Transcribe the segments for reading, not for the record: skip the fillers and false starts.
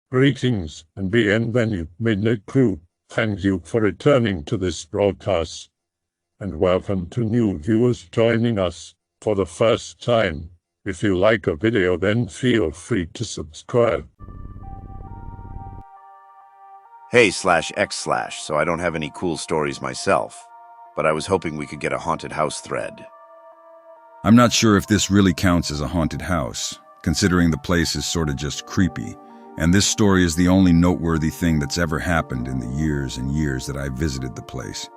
Greetings and bienvenue, Midnight Crew. Thank you for returning to this broadcast. And welcome to new viewers joining us for the first time. If you like a video, then feel free to subscribe. Hey/X/, so I don't have any cool stories myself, but I was hoping we could get a haunted house thread. I'm not sure if this really counts as a haunted house, considering the place is sort of just creepy, and this story is the only noteworthy thing that's ever happened in the years and years that I visited the place.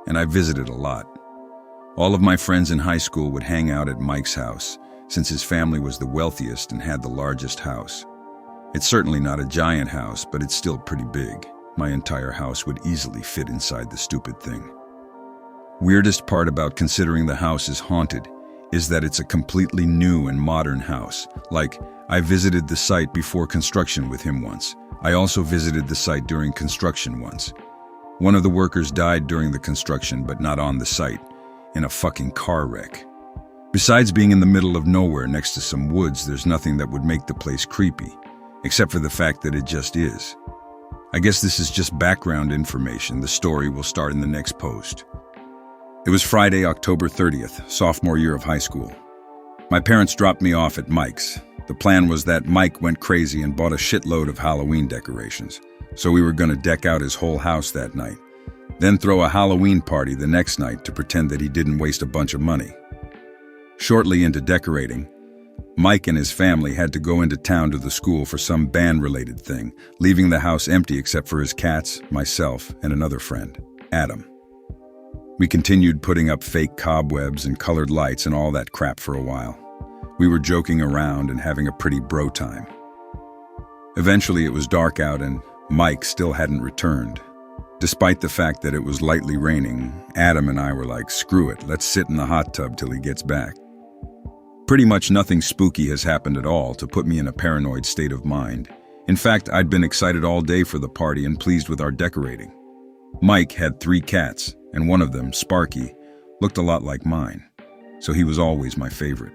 And I visited a lot. All of my friends in high school would hang out at Mike's house, since his family was the wealthiest and had the largest house. It's certainly not a giant house, but it's still pretty big. My entire house would easily fit inside the stupid thing. Weirdest part about considering the house is haunted is that it's a completely new and modern house. Like, I visited the site before construction with him once. I also visited the site during construction once. One of the workers died during the construction, but not on the site, in a fucking car wreck. Besides being in the middle of nowhere next to some woods, there's nothing that would make the place creepy, except for the fact that it just is. I guess this is just background information. The story will start in the next post. It was Friday, October 30th, sophomore year of high school. My parents dropped me off at Mike's. The plan was that Mike went crazy and bought a shitload of Halloween decorations, so we were going to deck out his whole house that night, then throw a Halloween party the next night to pretend that he didn't waste a bunch of money. Shortly into decorating, Mike and his family had to go into town to the school for some band-related thing, leaving the house empty except for his cats, myself, and another friend, Adam. We continued putting up fake cobwebs and colored lights and all that crap for a while. We were joking around and having a pretty bro time. Eventually it was dark out and Mike still hadn't returned. Despite the fact that it was lightly raining, Adam and I were like, screw it, let's sit in the hot tub till he gets back. Pretty much nothing spooky has happened at all to put me in a paranoid state of mind. In fact, I'd been excited all day for the party and pleased with our decorating. Mike had 3 cats, and one of them, Sparky, looked a lot like mine, so he was always my favorite.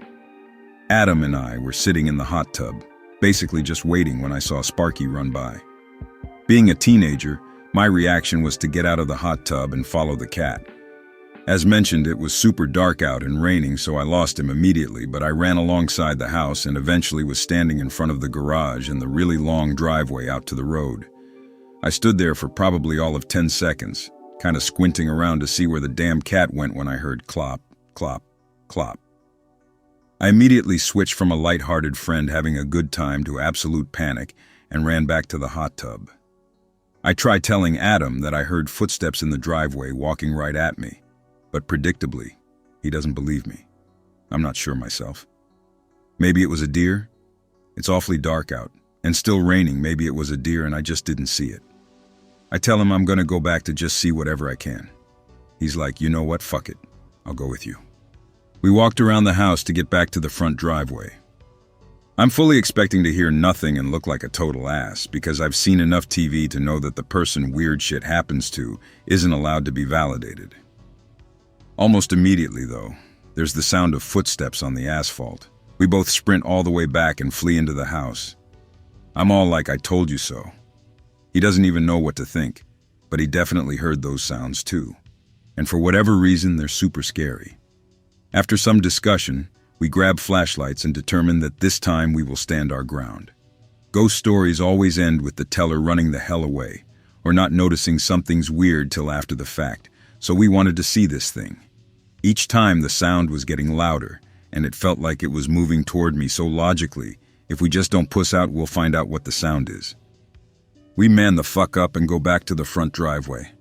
Adam and I were sitting in the hot tub, basically just waiting when I saw Sparky run by. Being a teenager, my reaction was to get out of the hot tub and follow the cat. As mentioned, it was super dark out and raining, so I lost him immediately, but I ran alongside the house and eventually was standing in front of the garage and the really long driveway out to the road. I stood there for probably all of 10 seconds, kind of squinting around to see where the damn cat went when I heard clop, clop, clop. I immediately switched from a light-hearted friend having a good time to absolute panic and ran back to the hot tub. I tried telling Adam that I heard footsteps in the driveway walking right at me, but predictably, he doesn't believe me. I'm not sure myself. Maybe it was a deer? It's awfully dark out, and still raining. Maybe it was a deer and I just didn't see it. I tell him I'm gonna go back to just see whatever I can. He's like, you know what, fuck it, I'll go with you. We walked around the house to get back to the front driveway. I'm fully expecting to hear nothing and look like a total ass, because I've seen enough TV to know that the person weird shit happens to isn't allowed to be validated. Almost immediately, though, there's the sound of footsteps on the asphalt. We both sprint all the way back and flee into the house. I'm all like, I told you so. He doesn't even know what to think, but he definitely heard those sounds too. And for whatever reason, they're super scary. After some discussion, we grab flashlights and determine that this time we will stand our ground. Ghost stories always end with the teller running the hell away, or not noticing something's weird till after the fact, so we wanted to see this thing. Each time the sound was getting louder, and it felt like it was moving toward me, so logically, if we just don't puss out, we'll find out what the sound is. We man the fuck up and go back to the front driveway.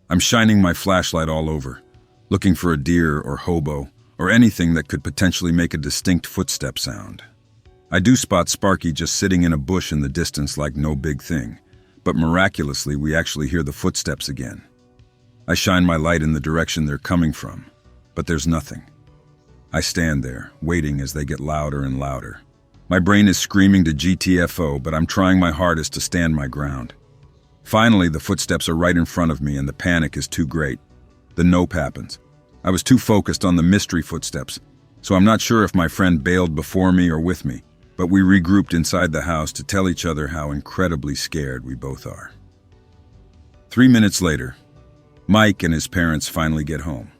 I'm shining my flashlight all over, looking for a deer or hobo, or anything that could potentially make a distinct footstep sound. I do spot Sparky just sitting in a bush in the distance like no big thing, but miraculously we actually hear the footsteps again. I shine my light in the direction they're coming from, but there's nothing. I stand there, waiting as they get louder and louder. My brain is screaming to GTFO, but I'm trying my hardest to stand my ground. Finally, the footsteps are right in front of me and the panic is too great. The nope happens. I was too focused on the mystery footsteps, so I'm not sure if my friend bailed before me or with me, but we regrouped inside the house to tell each other how incredibly scared we both are. 3 minutes later, Mike and his parents finally get home.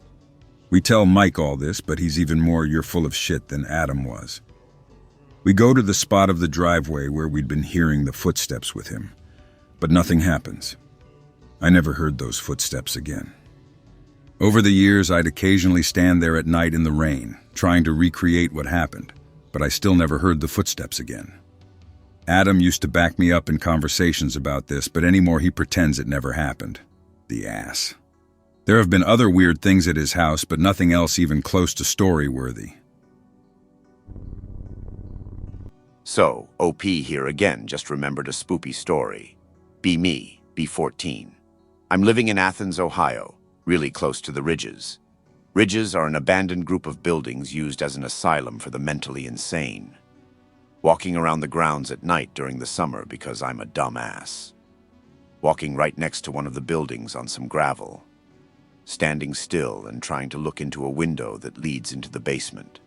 We tell Mike all this, but he's even more "you're full of shit" than Adam was. We go to the spot of the driveway where we'd been hearing the footsteps with him, but nothing happens. I never heard those footsteps again. Over the years, I'd occasionally stand there at night in the rain, trying to recreate what happened, but I still never heard the footsteps again. Adam used to back me up in conversations about this, but anymore he pretends it never happened. The ass. There have been other weird things at his house, but nothing else even close to story-worthy. So, OP here again just remembered a spoopy story. Be me, be 14. I'm living in Athens, Ohio, really close to the Ridges. Ridges are an abandoned group of buildings used as an asylum for the mentally insane. Walking around the grounds at night during the summer because I'm a dumbass. Walking right next to one of the buildings on some gravel. Standing still and trying to look into a window that leads into the basement.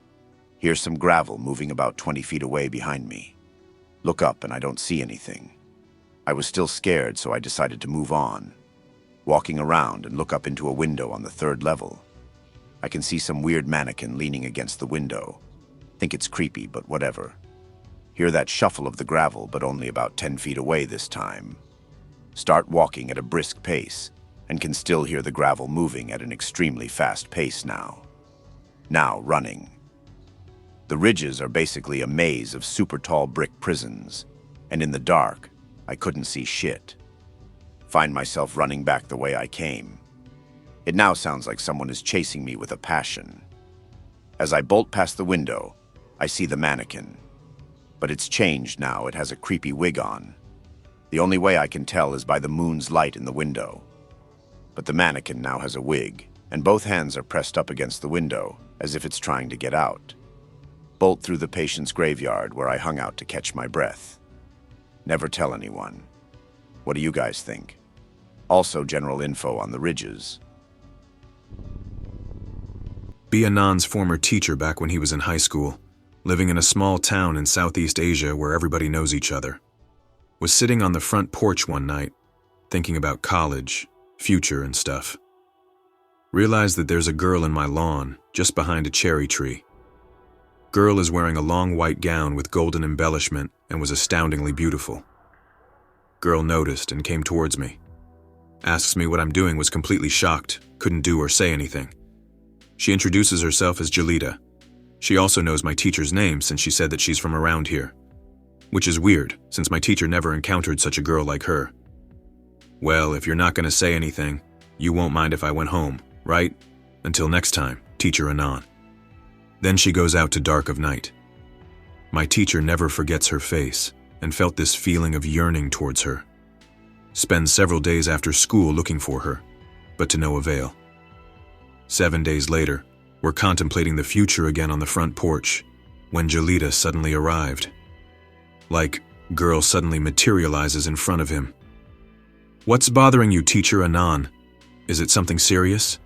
Here's some gravel moving about 20 feet away behind me. Look up and I don't see anything. I was still scared, so I decided to move on. Walking around and look up into a window on the 3rd level. I can see some weird mannequin leaning against the window. Think it's creepy, but whatever. Hear that shuffle of the gravel, but only about 10 feet away this time. Start walking at a brisk pace, and can still hear the gravel moving at an extremely fast pace now. Now running. The Ridges are basically a maze of super tall brick prisons, and in the dark, I couldn't see shit. Find myself running back the way I came. It now sounds like someone is chasing me with a passion. As I bolt past the window, I see the mannequin. But it's changed now, it has a creepy wig on. The only way I can tell is by the moon's light in the window. But the mannequin now has a wig, and both hands are pressed up against the window, as if it's trying to get out. Bolt through the patient's graveyard where I hung out to catch my breath. Never tell anyone. What do you guys think? Also general info on the Ridges. Be Anon's former teacher back when he was in high school, living in a small town in Southeast Asia where everybody knows each other. Was sitting on the front porch one night, thinking about college, future and stuff. Realized that there's a girl in my lawn, just behind a cherry tree. Girl is wearing a long white gown with golden embellishment and was astoundingly beautiful. Girl noticed and came towards me. Asks me what I'm doing, was completely shocked, couldn't do or say anything. She introduces herself as Jelita. She also knows my teacher's name since she said that she's from around here. Which is weird, since my teacher never encountered such a girl like her. Well, if you're not going to say anything, you won't mind if I went home, right? Until next time, Teacher Anon. Then she goes out to dark of night. My teacher never forgets her face, and felt this feeling of yearning towards her. Spends several days after school looking for her, but to no avail. 7 days later, we're contemplating the future again on the front porch, when Jelita suddenly arrived. Like, girl suddenly materializes in front of him. "What's bothering you, Teacher Anon? Is it something serious?"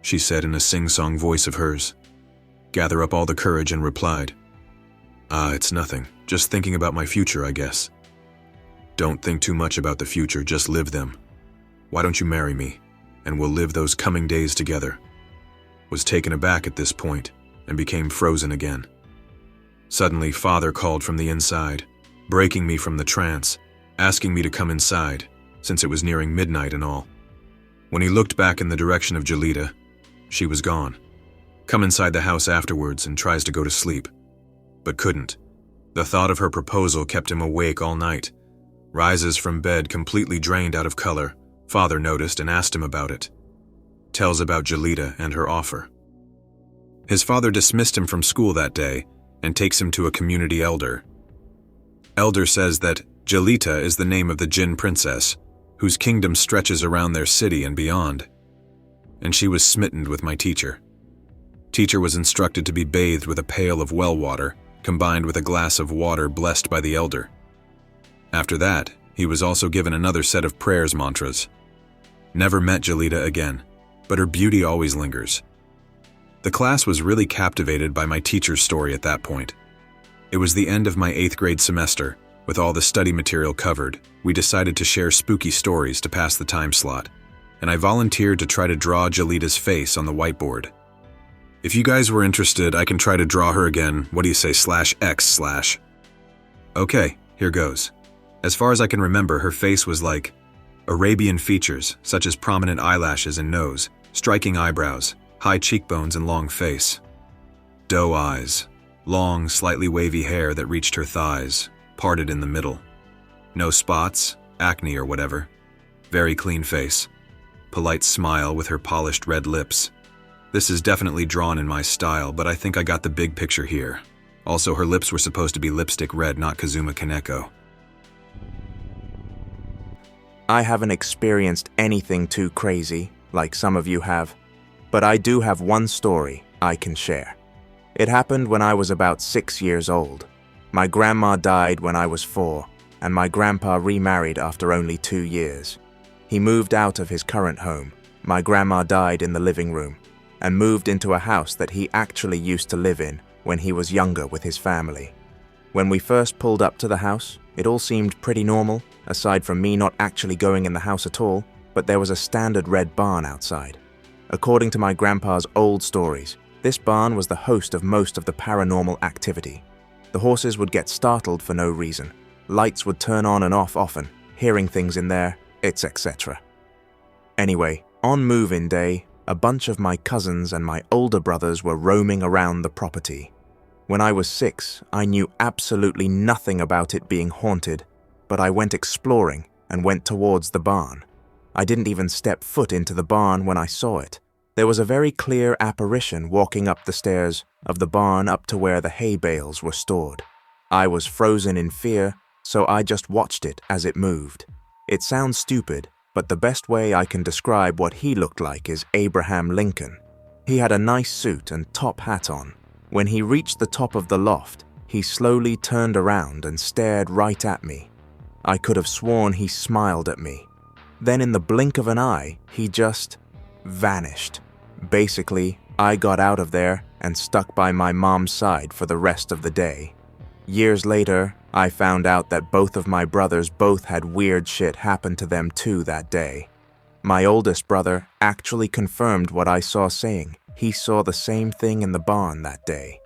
she said in a sing-song voice of hers. Gather up all the courage and replied, It's nothing. Just thinking about my future, I guess." "Don't think too much about the future, just live them. Why don't you marry me, and we'll live those coming days together." Was taken aback at this point, and became frozen again. Suddenly, Father called from the inside, breaking me from the trance, asking me to come inside, since it was nearing midnight and all. When he looked back in the direction of Jelita, she was gone. Come inside the house afterwards and tries to go to sleep, but couldn't. The thought of her proposal kept him awake all night. Rises from bed completely drained out of color. Father noticed and asked him about it. Tells about Jelita and her offer. His father dismissed him from school that day and takes him to a community elder. Elder says that Jelita is the name of the Jinn princess, whose kingdom stretches around their city and beyond. And she was smitten with my teacher. Teacher was instructed to be bathed with a pail of well water, combined with a glass of water blessed by the elder. After that, he was also given another set of prayers mantras. Never met Jelita again, but her beauty always lingers. The class was really captivated by my teacher's story at that point. It was the end of my 8th grade semester. With all the study material covered, we decided to share spooky stories to pass the time slot, and I volunteered to try to draw Jelita's face on the whiteboard. If you guys were interested, I can try to draw her again. What do you say, /x/? Okay, here goes. As far as I can remember, her face was like Arabian features, such as prominent eyelashes and nose, striking eyebrows, high cheekbones and long face. Doe eyes, long, slightly wavy hair that reached her thighs, parted in the middle. No spots, acne or whatever. Very clean face. Polite smile with her polished red lips. This is definitely drawn in my style, but I think I got the big picture here. Also, her lips were supposed to be lipstick red, not Kazuma Kaneko. I haven't experienced anything too crazy, like some of you have, but I do have one story I can share. It happened when I was about 6 years old. My grandma died when I was 4, and my grandpa remarried after only 2 years. He moved out of his current home. My grandma died in the living room, and moved into a house that he actually used to live in when he was younger with his family. When we first pulled up to the house, it all seemed pretty normal, aside from me not actually going in the house at all, but there was a standard red barn outside. According to my grandpa's old stories, this barn was the host of most of the paranormal activity. The horses would get startled for no reason. Lights would turn on and off often, hearing things in there, etc. Anyway, on move-in day, a bunch of my cousins and my older brothers were roaming around the property. When I was 6, I knew absolutely nothing about it being haunted, but I went exploring and went towards the barn. I didn't even step foot into the barn when I saw it. There was a very clear apparition walking up the stairs of the barn up to where the hay bales were stored. I was frozen in fear, so I just watched it as it moved. It sounds stupid, but the best way I can describe what he looked like is Abraham Lincoln. He had a nice suit and top hat on. When he reached the top of the loft, he slowly turned around and stared right at me. I could have sworn he smiled at me. Then in the blink of an eye, he just vanished. Basically, I got out of there and stuck by my mom's side for the rest of the day. Years later, I found out that both of my brothers both had weird shit happen to them too that day. My oldest brother actually confirmed what I saw, saying he saw the same thing in the barn that day.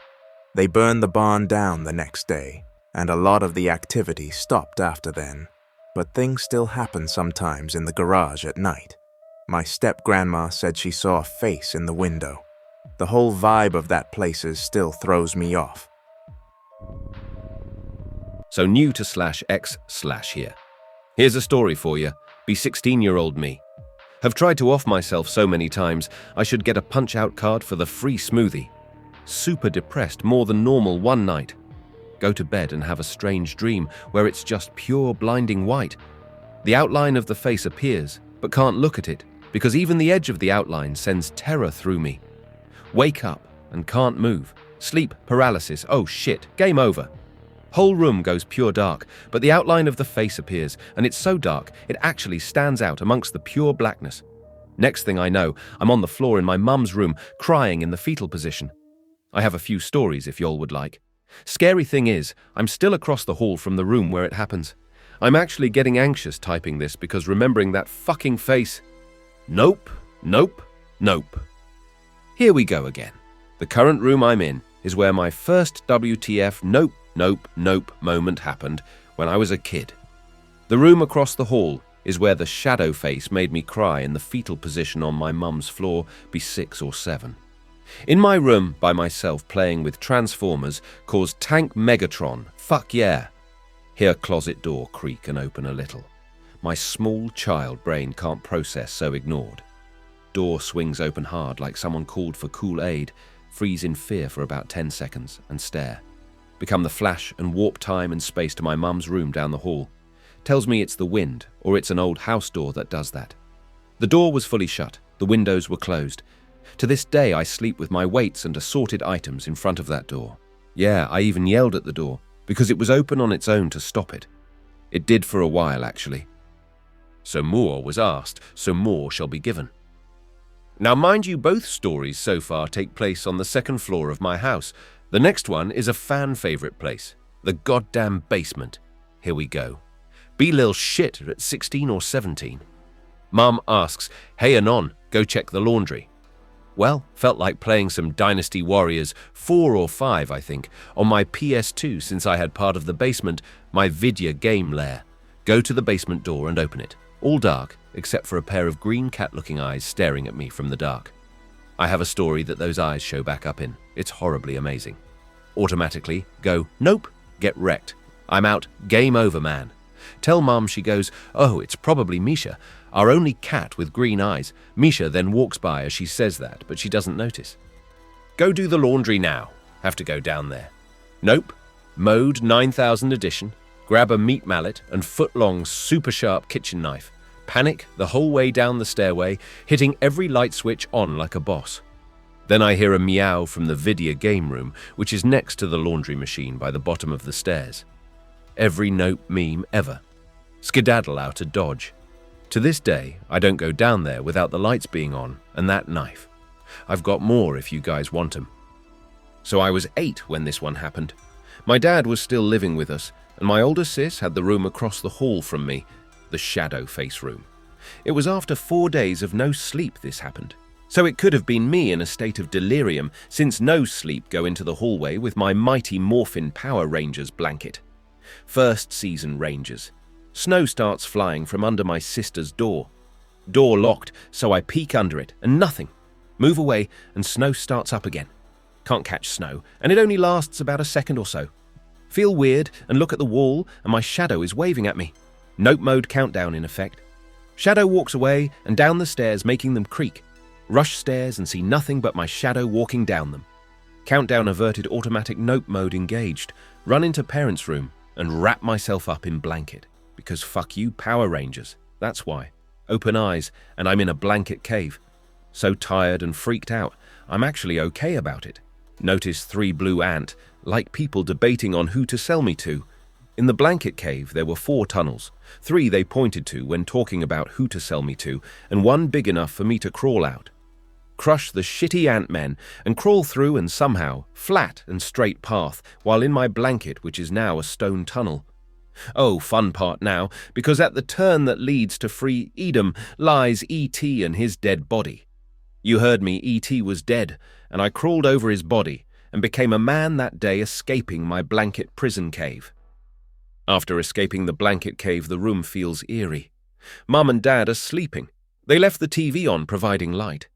They burned the barn down the next day, and a lot of the activity stopped after then. But things still happen sometimes in the garage at night. My step-grandma said she saw a face in the window. The whole vibe of that place still throws me off. So new to /x/ here. Here's a story for you. Be 16-year-old me. Have tried to off myself so many times, I should get a punch-out card for the free smoothie. Super depressed more than normal one night. Go to bed and have a strange dream where it's just pure blinding white. The outline of the face appears, but can't look at it, because even the edge of the outline sends terror through me. Wake up and can't move. Sleep paralysis. Oh shit, game over. Whole room goes pure dark, but the outline of the face appears, and it's so dark it actually stands out amongst the pure blackness. Next thing I know, I'm on the floor in my mum's room, crying in the fetal position. I have a few stories if y'all would like. Scary thing is, I'm still across the hall from the room where it happens. I'm actually getting anxious typing this because remembering that fucking face. Nope, nope, nope. Here we go again. The current room I'm in is where my first WTF nope moment happened when I was a kid. The room across the hall is where the shadow face made me cry in the fetal position on my mum's floor, be 6 or 7. In my room by myself playing with Transformers caused Tank Megatron, fuck yeah. Hear closet door creak and open a little. My small child brain can't process, so ignored. Door swings open hard like someone called for Kool-Aid, freeze in fear for about 10 seconds and stare. Become the flash and warp time and space to my mum's room down the hall. Tells me it's the wind, or it's an old house door that does that. The door was fully shut, the windows were closed. To this day I sleep with my weights and assorted items in front of that door. Yeah, I even yelled at the door, because it was open on its own to stop it. It did for a while, actually. So more was asked, so more shall be given. Now mind you, both stories so far take place on the second floor of my house, The next one is a fan favorite place, the goddamn basement. Here we go. Be lil shit at 16 or 17. Mum asks, "Hey Anon, go check the laundry." Well, felt like playing some Dynasty Warriors 4 or 5, I think, on my PS2 since I had part of the basement, my video game lair. Go to the basement door and open it. All dark, except for a pair of green cat-looking eyes staring at me from the dark. I have a story that those eyes show back up in. It's horribly amazing. Automatically go, nope, get wrecked. I'm out, game over, man. Tell Mum, she goes, oh, it's probably Misha, our only cat with green eyes. Misha then walks by as she says that, but she doesn't notice. Go do the laundry now. Have to go down there. Nope. Mode 9000 edition. Grab a meat mallet and foot-long, super-sharp kitchen knife. Panic the whole way down the stairway, hitting every light switch on like a boss. Then I hear a meow from the video game room, which is next to the laundry machine by the bottom of the stairs. Every nope meme ever. Skedaddle out a dodge. To this day, I don't go down there without the lights being on and that knife. I've got more if you guys want 'em. So I was 8 when this one happened. My dad was still living with us, and my older sis had the room across the hall from me, the shadow face room. It was after 4 days of no sleep this happened. So it could have been me in a state of delirium, since no sleep go into the hallway with my mighty Morphin Power Rangers blanket. First season Rangers. Snow starts flying from under my sister's door. Door locked, so I peek under it, and nothing. Move away, and snow starts up again. Can't catch snow, and it only lasts about a second or so. Feel weird, and look at the wall, and my shadow is waving at me. Nope mode countdown in effect. Shadow walks away, and down the stairs, making them creak. Rush stairs and see nothing but my shadow walking down them. Countdown averted, automatic nope mode engaged. Run into parents' room, and wrap myself up in blanket. Because fuck you, Power Rangers. That's why. Open eyes, and I'm in a blanket cave. So tired and freaked out, I'm actually okay about it. Notice 3 blue ant, like people debating on who to sell me to. In the blanket cave, there were 4 tunnels. 3 they pointed to when talking about who to sell me to, and 1 big enough for me to crawl out. Crush the shitty ant-men and crawl through and somehow, flat and straight path, while in my blanket, which is now a stone tunnel. Oh, fun part now, because at the turn that leads to free Edom lies E.T. and his dead body. You heard me, E.T. was dead, and I crawled over his body and became a man that day escaping my blanket prison cave. After escaping the blanket cave, the room feels eerie. Mum and Dad are sleeping. They left the TV on, providing light.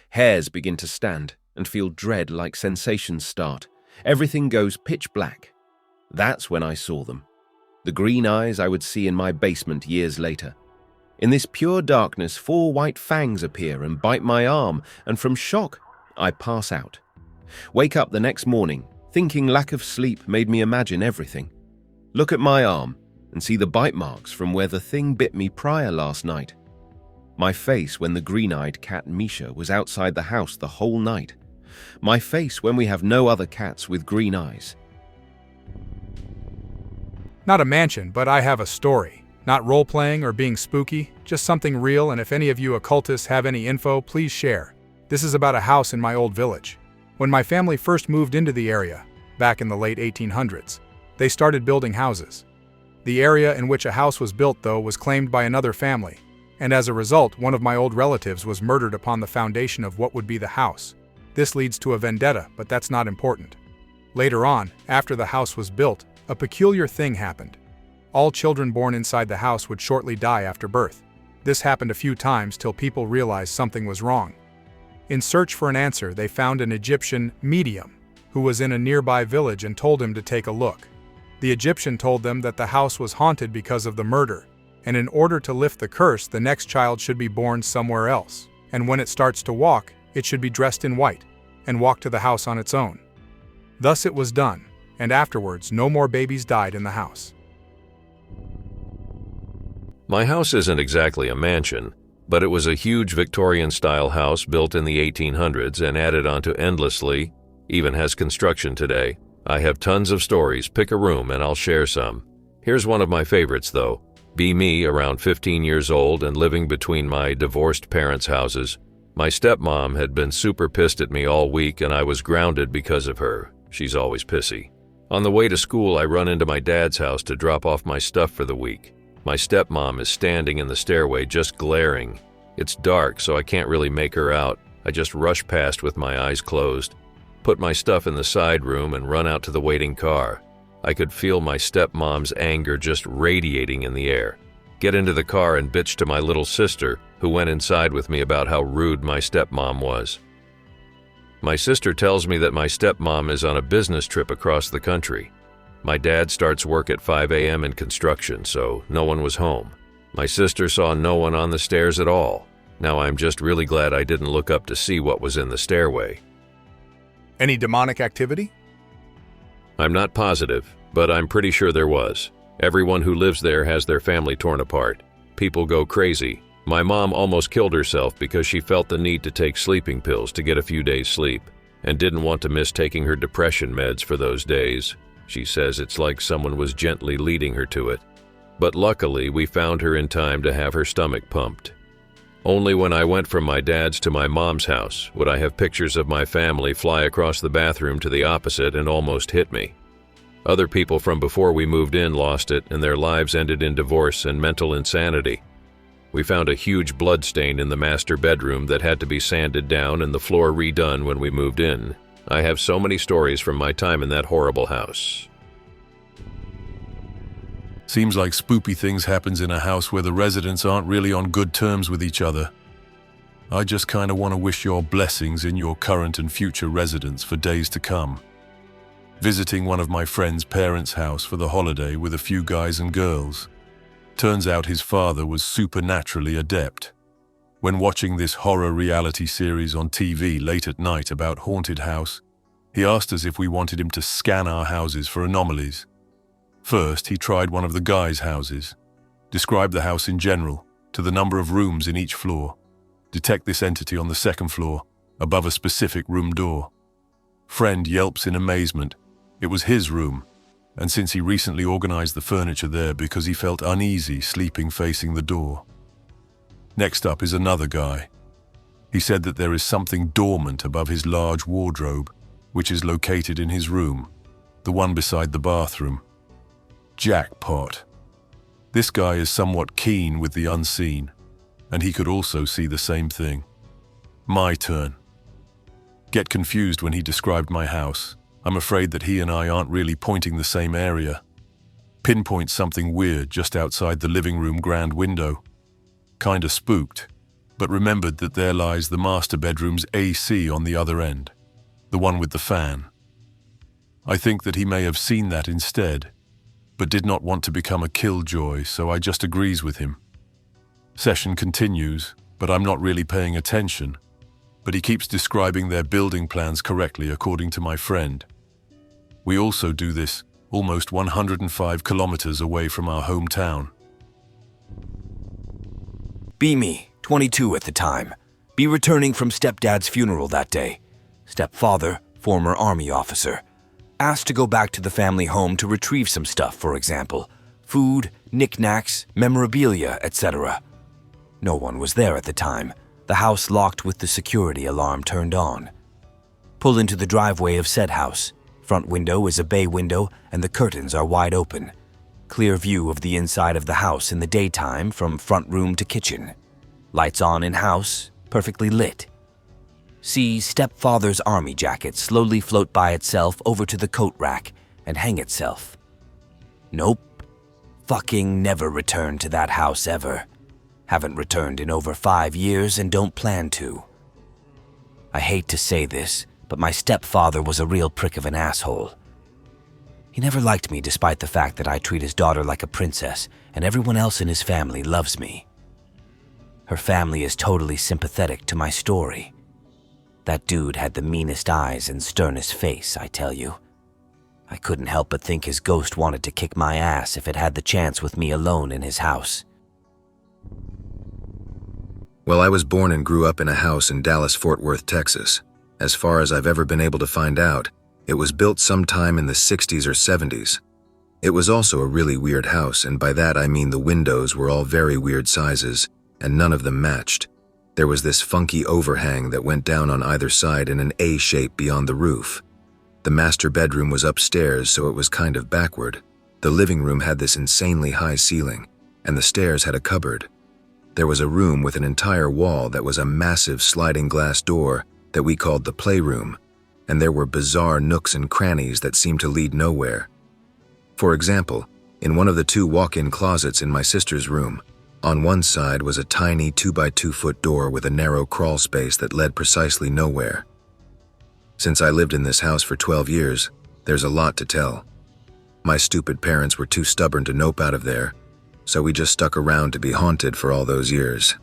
Hairs begin to stand and feel dread like sensations start. Everything goes pitch black. That's when I saw them. The green eyes I would see in my basement years later. In this pure darkness, 4 white fangs appear and bite my arm, and from shock, I pass out. Wake up the next morning, thinking lack of sleep made me imagine everything. Look at my arm and see the bite marks from where the thing bit me prior last night. My face when the green-eyed cat Misha was outside the house the whole night. My face when we have no other cats with green eyes. Not a mansion, but I have a story. Not role-playing or being spooky, just something real, and if any of you occultists have any info, please share. This is about a house in my old village. When my family first moved into the area, back in the late 1800s, they started building houses. The area in which a house was built, though, was claimed by another family, and as a result, one of my old relatives was murdered upon the foundation of what would be the house. This leads to a vendetta, but that's not important. Later on, after the house was built, a peculiar thing happened. All children born inside the house would shortly die after birth. This happened a few times till people realized something was wrong. In search for an answer, they found an Egyptian medium who was in a nearby village and told him to take a look. The Egyptian told them that the house was haunted because of the murder, and in order to lift the curse, the next child should be born somewhere else, and when it starts to walk, it should be dressed in white and walk to the house on its own. Thus it was done, and afterwards no more babies died in the house. My house isn't exactly a mansion, but it was a huge Victorian-style house built in the 1800s and added onto endlessly, even has construction today. I have tons of stories, pick a room and I'll share some. Here's one of my favorites though. Be me, around 15 years old and living between my divorced parents' houses. My stepmom had been super pissed at me all week and I was grounded because of her. She's always pissy. On the way to school, I run into my dad's house to drop off my stuff for the week. My stepmom is standing in the stairway just glaring. It's dark, so I can't really make her out. I just rush past with my eyes closed, put my stuff in the side room, and run out to the waiting car. I could feel my stepmom's anger just radiating in the air. Get into the car and bitch to my little sister, who went inside with me about how rude my stepmom was. My sister tells me that my stepmom is on a business trip across the country. My dad starts work at 5 a.m. in construction, so no one was home. My sister saw no one on the stairs at all. Now I'm just really glad I didn't look up to see what was in the stairway. Any demonic activity? I'm not positive, but I'm pretty sure there was. Everyone who lives there has their family torn apart. People go crazy. My mom almost killed herself because she felt the need to take sleeping pills to get a few days' sleep, and didn't want to miss taking her depression meds for those days. She says it's like someone was gently leading her to it. But luckily, we found her in time to have her stomach pumped. Only when I went from my dad's to my mom's house would I have pictures of my family fly across the bathroom to the opposite and almost hit me. Other people from before we moved in lost it, and their lives ended in divorce and mental insanity. We found a huge blood stain in the master bedroom that had to be sanded down and the floor redone when we moved in. I have so many stories from my time in that horrible house. Seems like spoopy things happens in a house where the residents aren't really on good terms with each other. I just kinda wanna wish your blessings in your current and future residents for days to come. Visiting one of my friend's parents' house for the holiday with a few guys and girls. Turns out his father was supernaturally adept. When watching this horror reality series on TV late at night about haunted house, he asked us if we wanted him to scan our houses for anomalies. First, he tried one of the guys' houses, described the house in general, to the number of rooms in each floor, detect this entity on the second floor, above a specific room door. Friend yelps in amazement. It was his room, and since he recently organized the furniture there because he felt uneasy sleeping facing the door. Next up is another guy. He said that there is something dormant above his large wardrobe, which is located in his room, the one beside the bathroom. Jackpot. This guy is somewhat keen with the unseen, and he could also see the same thing. My turn. Get confused when he described my house. I'm afraid that he and I aren't really pointing the same area. Pinpoint something weird just outside the living room grand window. Kinda spooked, but remembered that there lies the master bedroom's AC on the other end, the one with the fan. I think that he may have seen that instead, but did not want to become a killjoy, so I just agrees with him. Session continues, but I'm not really paying attention, but he keeps describing their building plans correctly according to my friend. We also do this almost 105 kilometers away from our hometown. Be me, 22 at the time. Be returning from stepdad's funeral that day. Stepfather, former army officer. Asked to go back to the family home to retrieve some stuff, for example. Food, knickknacks, memorabilia, etc. No one was there at the time. The house locked with the security alarm turned on. Pull into the driveway of said house. Front window is a bay window and the curtains are wide open. Clear view of the inside of the house in the daytime from front room to kitchen. Lights on in house, perfectly lit. See stepfather's army jacket slowly float by itself over to the coat rack and hang itself. Nope. Fucking never returned to that house ever. Haven't returned in over 5 years and don't plan to. I hate to say this, but my stepfather was a real prick of an asshole. He never liked me despite the fact that I treat his daughter like a princess and everyone else in his family loves me. Her family is totally sympathetic to my story. That dude had the meanest eyes and sternest face, I tell you. I couldn't help but think his ghost wanted to kick my ass if it had the chance with me alone in his house. Well, I was born and grew up in a house in Dallas-Fort Worth, Texas. As far as I've ever been able to find out, it was built sometime in the 60s or 70s. It was also a really weird house, and by that I mean the windows were all very weird sizes, and none of them matched. There was this funky overhang that went down on either side in an A shape beyond the roof. The master bedroom was upstairs, so it was kind of backward. The living room had this insanely high ceiling, and the stairs had a cupboard. There was a room with an entire wall that was a massive sliding glass door that we called the playroom, and there were bizarre nooks and crannies that seemed to lead nowhere. For example, in one of the 2 walk-in closets in my sister's room, on one side was a tiny 2x2-foot door with a narrow crawl space that led precisely nowhere. Since I lived in this house for 12 years, there's a lot to tell. My stupid parents were too stubborn to nope out of there, so we just stuck around to be haunted for all those years.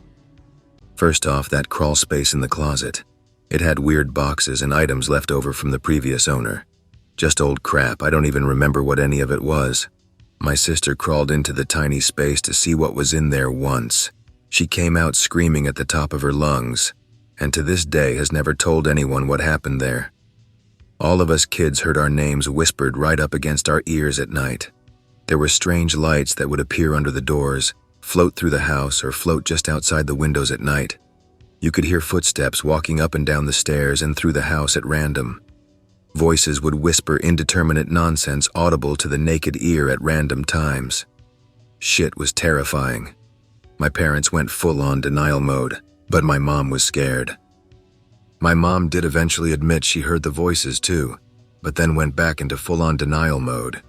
First off, that crawl space in the closet. It had weird boxes and items left over from the previous owner. Just old crap, I don't even remember what any of it was. My sister crawled into the tiny space to see what was in there once. She came out screaming at the top of her lungs, and to this day has never told anyone what happened there. All of us kids heard our names whispered right up against our ears at night. There were strange lights that would appear under the doors, float through the house, or float just outside the windows at night. You could hear footsteps walking up and down the stairs and through the house at random. Voices would whisper indeterminate nonsense audible to the naked ear at random times. Shit was terrifying. My parents went full-on denial mode, but my mom was scared. My mom did eventually admit she heard the voices too, but then went back into full-on denial mode.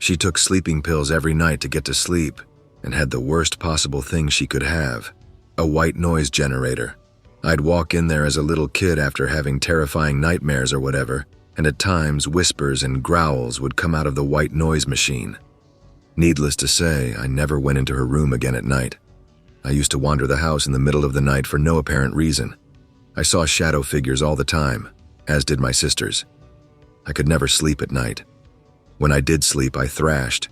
She took sleeping pills every night to get to sleep and had the worst possible thing she could have, a white noise generator. I'd walk in there as a little kid after having terrifying nightmares or whatever, and at times whispers and growls would come out of the white noise machine. Needless to say, I never went into her room again at night. I used to wander the house in the middle of the night for no apparent reason. I saw shadow figures all the time, as did my sisters. I could never sleep at night. When I did sleep, I thrashed.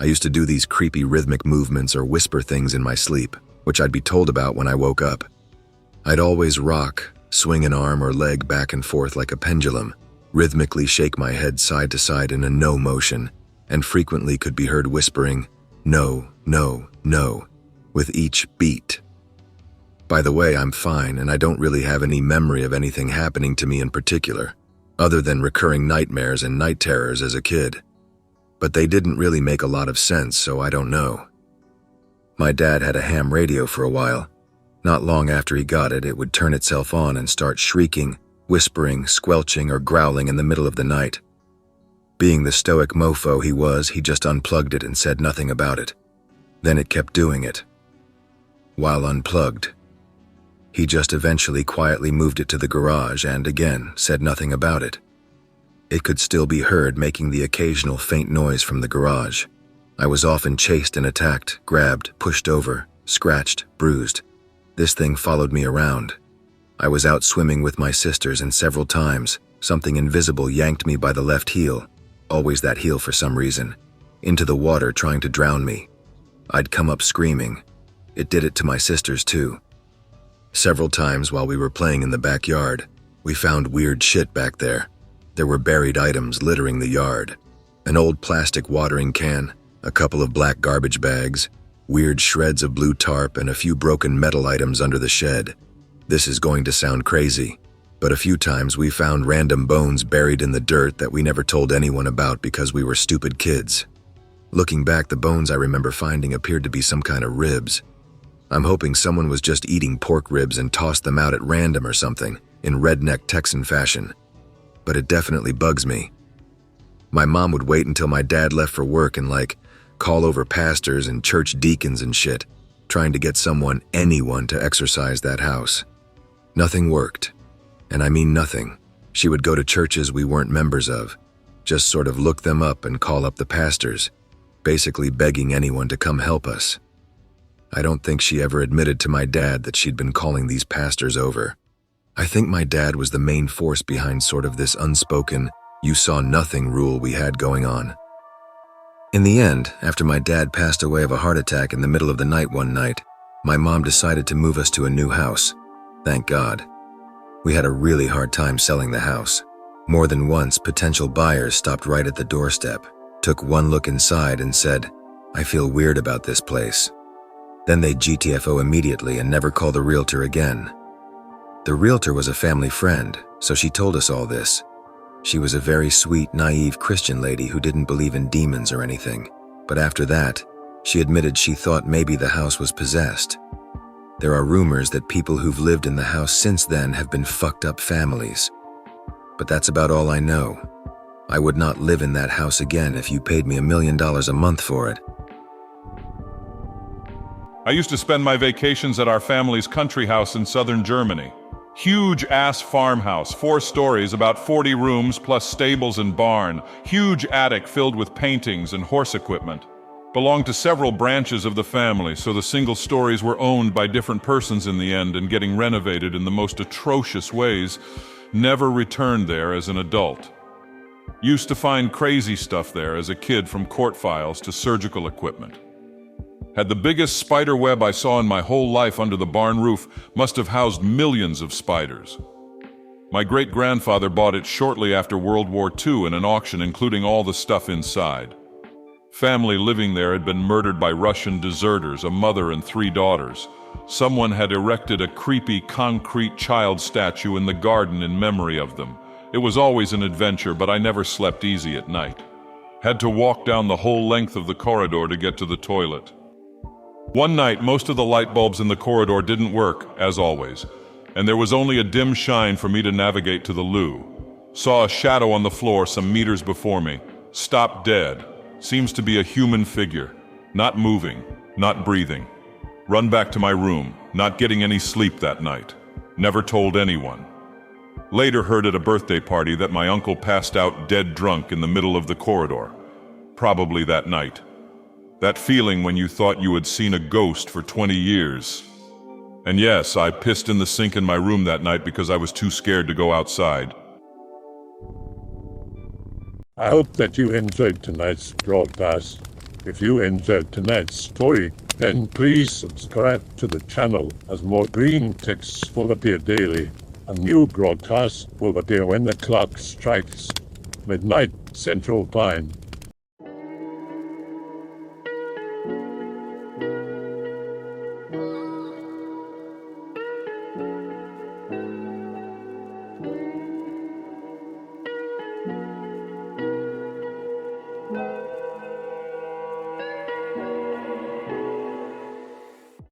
I used to do these creepy rhythmic movements or whisper things in my sleep, which I'd be told about when I woke up. I'd always rock, swing an arm or leg back and forth like a pendulum, rhythmically shake my head side to side in a no motion, and frequently could be heard whispering, "No, no, no," with each beat. By the way, I'm fine, and I don't really have any memory of anything happening to me in particular, other than recurring nightmares and night terrors as a kid. But they didn't really make a lot of sense, so I don't know. My dad had a ham radio for a while. Not long after he got it, it would turn itself on and start shrieking, whispering, squelching, or growling in the middle of the night. Being the stoic mofo he was, he just unplugged it and said nothing about it. Then it kept doing it. While unplugged, he just eventually quietly moved it to the garage and, again, said nothing about it. It could still be heard making the occasional faint noise from the garage. I was often chased and attacked, grabbed, pushed over, scratched, bruised. This thing followed me around. I was out swimming with my sisters, and several times, something invisible yanked me by the left heel, always that heel for some reason, into the water trying to drown me. I'd come up screaming. It did it to my sisters too. Several times while we were playing in the backyard, we found weird shit back there. There were buried items littering the yard. An old plastic watering can, a couple of black garbage bags, weird shreds of blue tarp, and a few broken metal items under the shed. This is going to sound crazy, but a few times we found random bones buried in the dirt that we never told anyone about because we were stupid kids. Looking back, the bones I remember finding appeared to be some kind of ribs. I'm hoping someone was just eating pork ribs and tossed them out at random or something, in redneck Texan fashion. But it definitely bugs me. My mom would wait until my dad left for work and call over pastors and church deacons and shit, trying to get anyone to exorcise that house. Nothing worked. And I mean nothing. She would go to churches we weren't members of, just sort of look them up and call up the pastors, basically begging anyone to come help us. I don't think she ever admitted to my dad that she'd been calling these pastors over. I think my dad was the main force behind sort of this unspoken, you saw nothing rule we had going on. In the end, after my dad passed away of a heart attack in the middle of the night one night, my mom decided to move us to a new house. Thank God. We had a really hard time selling the house. More than once, potential buyers stopped right at the doorstep, took one look inside and said, "I feel weird about this place." Then they'd GTFO immediately and never call the realtor again. The realtor was a family friend, so she told us all this. She was a very sweet, naive Christian lady who didn't believe in demons or anything. But after that, she admitted she thought maybe the house was possessed. There are rumors that people who've lived in the house since then have been fucked up families. But that's about all I know. I would not live in that house again if you paid me $1 million a month for it. I used to spend my vacations at our family's country house in southern Germany. Huge-ass farmhouse, 4 stories, about 40 rooms plus stables and barn. Huge attic filled with paintings and horse equipment. Belonged to several branches of the family, so the single stories were owned by different persons in the end and getting renovated in the most atrocious ways. Never returned there as an adult. Used to find crazy stuff there as a kid, from court files to surgical equipment. Had the biggest spider web I saw in my whole life under the barn roof. Must have housed millions of spiders. My great-grandfather bought it shortly after World War II in an auction, including all the stuff inside. Family living there had been murdered by Russian deserters, a mother and 3 daughters. Someone had erected a creepy concrete child statue in the garden in memory of them. It was always an adventure, but I never slept easy at night. Had to walk down the whole length of the corridor to get to the toilet. One night, most of the light bulbs in the corridor didn't work, as always, and there was only a dim shine for me to navigate to the loo. Saw a shadow on the floor some meters before me. Stopped dead. Seems to be a human figure. Not moving, not breathing. Run back to my room, not getting any sleep that night. Never told anyone. Later heard at a birthday party that my uncle passed out dead drunk in the middle of the corridor. Probably that night. That feeling when you thought you had seen a ghost for 20 years. And yes, I pissed in the sink in my room that night because I was too scared to go outside. I hope that you enjoyed tonight's broadcast. If you enjoyed tonight's story, then please subscribe to the channel, as more Greentext will appear daily. A new broadcast will appear when the clock strikes midnight Central Time.